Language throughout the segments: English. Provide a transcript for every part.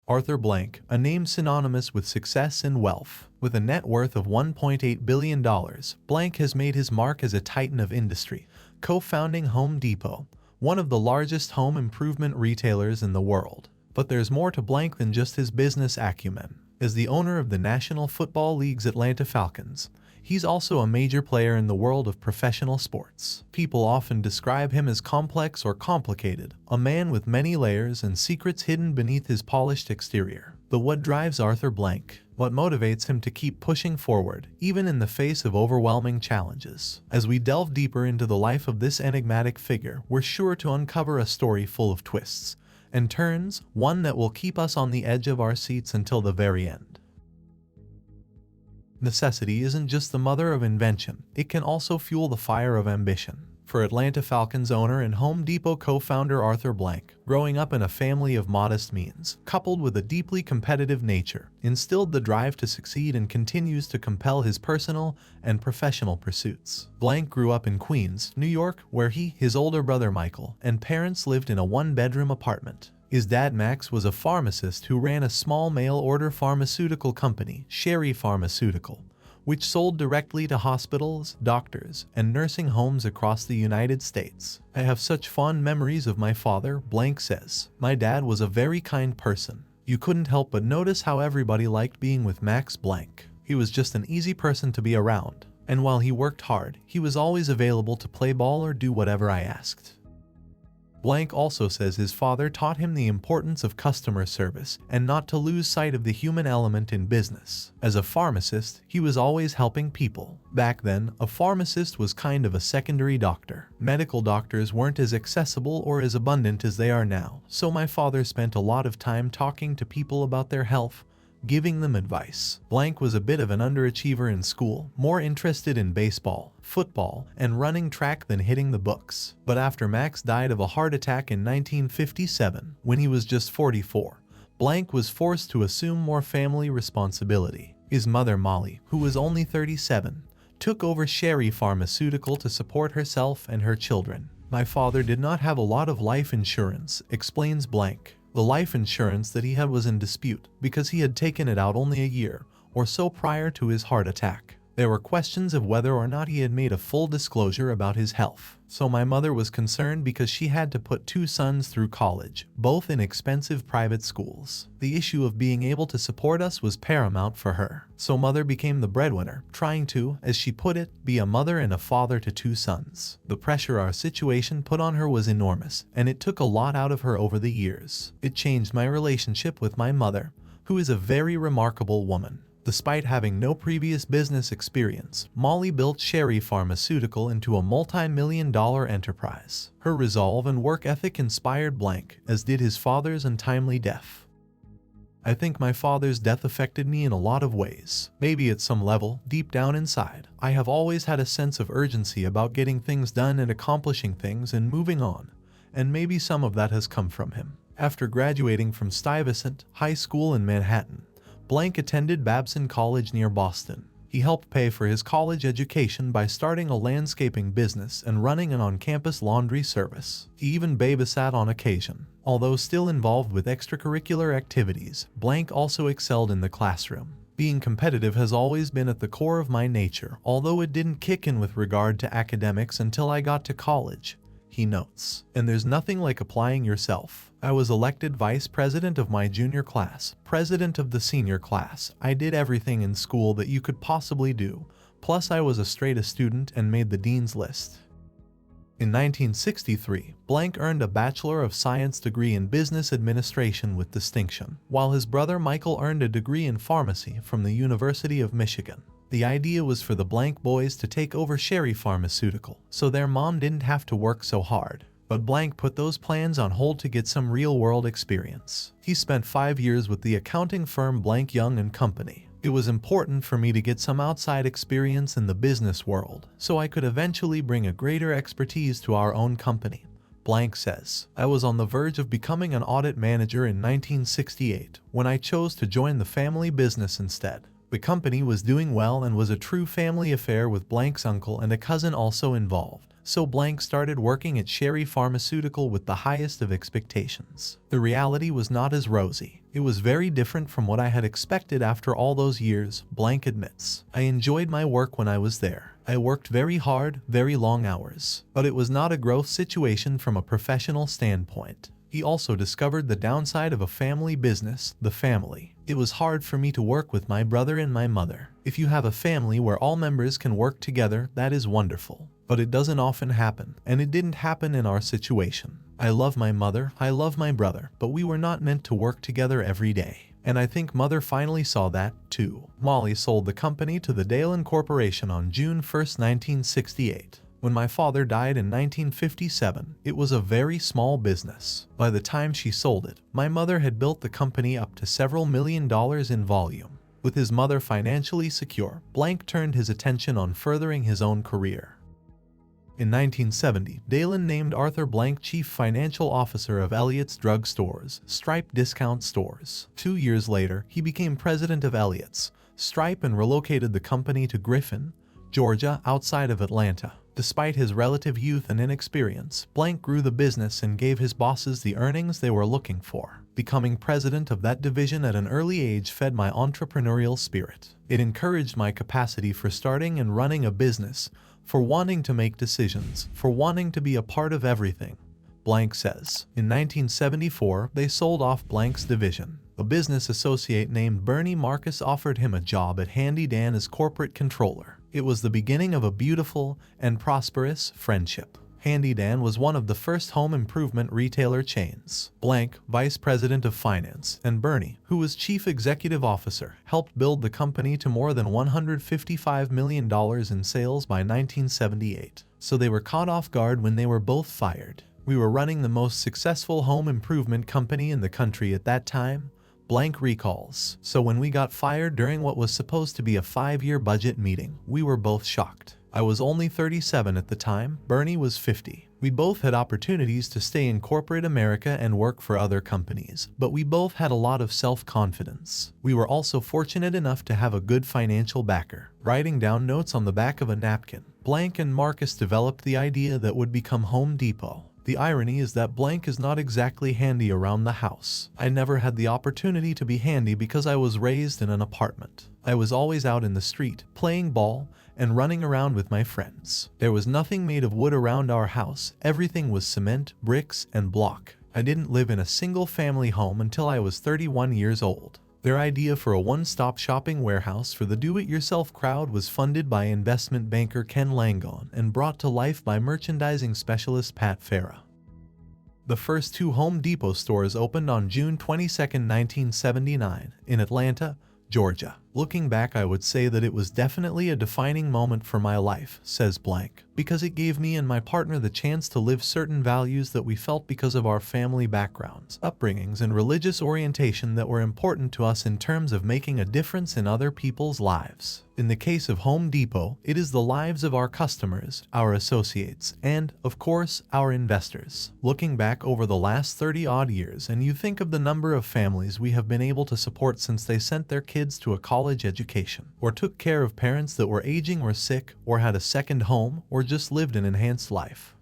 Arthur Blank, a name synonymous with success and wealth. With a net worth of $1.8 billion, Blank has made his mark as a titan of industry, co-founding Home Depot, one of the largest home improvement retailers in the world. But there's more to Blank than just his business acumen. As the owner of the National Football League's Atlanta Falcons, he's also a major player in the world of professional sports. People often describe him as complex or complicated, a man with many layers and secrets hidden beneath his polished exterior. But what drives Arthur Blank? What motivates him to keep pushing forward, even in the face of overwhelming challenges? As we delve deeper into the life of this enigmatic figure, we're sure to uncover a story full of twists and turns, one that will keep us on the edge of our seats until the very end. Necessity isn't just the mother of invention, it can also fuel the fire of ambition. For Atlanta Falcons owner and Home Depot co-founder Arthur Blank, growing up in a family of modest means, coupled with a deeply competitive nature, instilled the drive to succeed and continues to compel his personal and professional pursuits. Blank grew up in Queens, New York, where he, his older brother Michael, and parents lived in a one-bedroom apartment. His dad Max was a pharmacist who ran a small mail-order pharmaceutical company, Sherry Pharmaceutical, which sold directly to hospitals, doctors, and nursing homes across the United States. I have such fond memories of my father, Blank says. My dad was a very kind person. You couldn't help but notice how everybody liked being with Max Blank. He was just an easy person to be around, and while he worked hard, he was always available to play ball or do whatever I asked. Blank also says his father taught him the importance of customer service and not to lose sight of the human element in business. As a pharmacist, he was always helping people. Back then, a pharmacist was kind of a secondary doctor. Medical doctors weren't as accessible or as abundant as they are now, so my father spent a lot of time talking to people about their health, giving them advice. Blank was a bit of an underachiever in school, more interested in baseball, football, and running track than hitting the books. But after Max died of a heart attack in 1957, when he was just 44, Blank was forced to assume more family responsibility. His mother Molly, who was only 37, took over Sherry Pharmaceutical to support herself and her children. My father did not have a lot of life insurance, explains Blank. The life insurance that he had was in dispute because he had taken it out only a year or so prior to his heart attack. There were questions of whether or not he had made a full disclosure about his health. So my mother was concerned because she had to put two sons through college, both in expensive private schools. The issue of being able to support us was paramount for her. So mother became the breadwinner, trying to, as she put it, be a mother and a father to two sons. The pressure our situation put on her was enormous, and it took a lot out of her over the years. It changed my relationship with my mother, who is a very remarkable woman. Despite having no previous business experience, Molly built Sherry Pharmaceutical into a multi-million-dollar enterprise. Her resolve and work ethic inspired Blank, as did his father's untimely death. I think my father's death affected me in a lot of ways. Maybe at some level, deep down inside, I have always had a sense of urgency about getting things done and accomplishing things and moving on, and maybe some of that has come from him. After graduating from Stuyvesant High School in Manhattan, Blank attended Babson College near Boston. He helped pay for his college education by starting a landscaping business and running an on-campus laundry service. He even babysat on occasion. Although still involved with extracurricular activities, Blank also excelled in the classroom. Being competitive has always been at the core of my nature, although it didn't kick in with regard to academics until I got to college, he notes. And there's nothing like applying yourself. I was elected vice president of my junior class, president of the senior class. I did everything in school that you could possibly do. Plus I was a straight-A student and made the dean's list. In 1963, Blank earned a Bachelor of Science degree in Business Administration with distinction, while his brother Michael earned a degree in pharmacy from the University of Michigan. The idea was for the Blank boys to take over Sherry Pharmaceutical, so their mom didn't have to work so hard. But Blank put those plans on hold to get some real-world experience. He spent 5 years with the accounting firm Blank Young & Company. It was important for me to get some outside experience in the business world, so I could eventually bring a greater expertise to our own company. Blank says, I was on the verge of becoming an audit manager in 1968 when I chose to join the family business instead. The company was doing well and was a true family affair with Blank's uncle and a cousin also involved. so blank started working at Sherry Pharmaceutical with the highest of expectations. The reality was not as rosy. It was very different from what I had expected after all those years, blank admits. I enjoyed my work when I was there. I worked very hard, very long hours. But it was not a growth situation from a professional standpoint. He also discovered the downside of a family business, the family. It was hard for me to work with my brother and my mother. If you have a family where all members can work together, that is wonderful. But it doesn't often happen, and it didn't happen in our situation. I love my mother, I love my brother, but we were not meant to work together every day. And I think mother finally saw that, too. Molly sold the company to the Dalen Corporation on June 1, 1968. When my father died in 1957, it was a very small business. By the time she sold it, my mother had built the company up to several $1 million in volume. With his mother financially secure, blank turned his attention on furthering his own career. In 1970, Dalen named Arthur Blank Chief Financial Officer of Elliott's Drug Stores, Stripe Discount Stores. 2 years later, he became president of Elliott's, Stripe, and relocated the company to Griffin, Georgia, outside of Atlanta. Despite his relative youth and inexperience, Blank grew the business and gave his bosses the earnings they were looking for. Becoming president of that division at an early age fed my entrepreneurial spirit. It encouraged my capacity for starting and running a business, for wanting to make decisions, for wanting to be a part of everything. Blank says, in 1974, they sold off Blank's division. A business associate named Bernie Marcus offered him a job at Handy Dan as corporate controller. It was the beginning of a beautiful and prosperous friendship. Handy Dan was one of the first home improvement retailer chains. Blank, vice president of finance, and Bernie, who was chief executive officer, helped build the company to more than $155 million in sales by 1978. So they were caught off guard when they were both fired. We were running the most successful home improvement company in the country at that time, Blank recalls. So when we got fired during what was supposed to be a 5-year budget meeting, we were both shocked. I was only 37 at the time, Bernie was 50. We both had opportunities to stay in corporate America and work for other companies, but we both had a lot of self-confidence. We were also fortunate enough to have a good financial backer. Writing down notes on the back of a napkin, Blank and Marcus developed the idea that would become Home Depot. The irony is that Blank is not exactly handy around the house. I never had the opportunity to be handy because I was raised in an apartment. I was always out in the street, playing ball, and running around with my friends. There was nothing made of wood around our house. Everything was cement, bricks, and block. I didn't live in a single family home until I was 31 years old. Their idea for a one-stop shopping warehouse for the do-it-yourself crowd was funded by investment banker Ken Langone and brought to life by merchandising specialist Pat Farah. The first 2 Home Depot stores opened on June 22, 1979, in Atlanta, Georgia. Looking back, I would say that it was definitely a defining moment for my life, says Blank, because it gave me and my partner the chance to live certain values that we felt because of our family backgrounds, upbringings, and religious orientation that were important to us in terms of making a difference in other people's lives. In the case of Home Depot, it is the lives of our customers, our associates, and, of course, our investors. Looking back over the last 30-odd years, and you think of the number of families we have been able to support since they sent their kids to a college education, or took care of parents that were aging or sick, or had a second home, or just lived an enhanced life.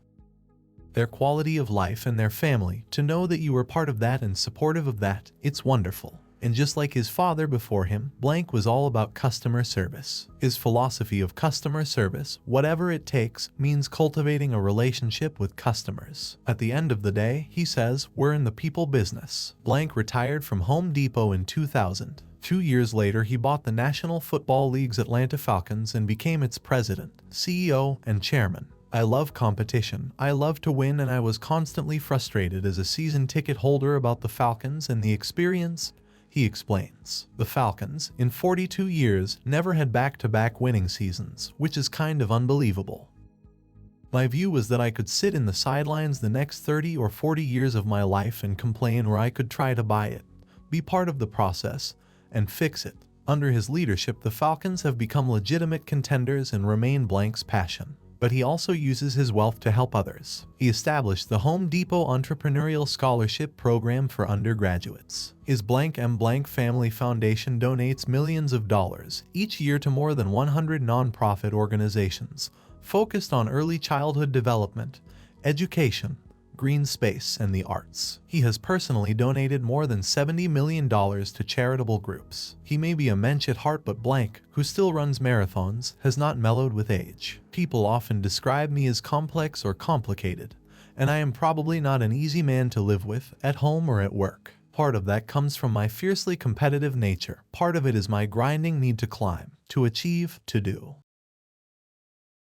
Their quality of life and their family, to know that you were part of that and supportive of that, it's wonderful. And just like his father before him, Blank was all about customer service. His philosophy of customer service, whatever it takes, means cultivating a relationship with customers. At the end of the day, he says, we're in the people business. Blank retired from Home Depot in 2000. 2 years later, he bought the National Football League's Atlanta Falcons and became its president, CEO, and chairman. I love competition, I love to win, and I was constantly frustrated as a season ticket holder about the Falcons and the experience. He explains, the Falcons, in 42 years, never had back-to-back winning seasons, which is kind of unbelievable. My view was that I could sit in the sidelines the next 30 or 40 years of my life and complain, or I could try to buy it, be part of the process, and fix it. Under his leadership, the Falcons have become legitimate contenders and remain Blank's passion. But he also uses his wealth to help others. He established the Home Depot Entrepreneurial Scholarship Program for undergraduates. His Blank M. Blank Family Foundation donates millions of dollars each year to more than 100 nonprofit organizations, focused on early childhood development, education, green space, and the arts. He has personally donated more than $70 million to charitable groups. He may be a mensch at heart, but blank, who still runs marathons, has not mellowed with age. People often describe me as complex or complicated, and I am probably not an easy man to live with, at home or at work. Part of that comes from my fiercely competitive nature. Part of it is my grinding need to climb, to achieve, to do.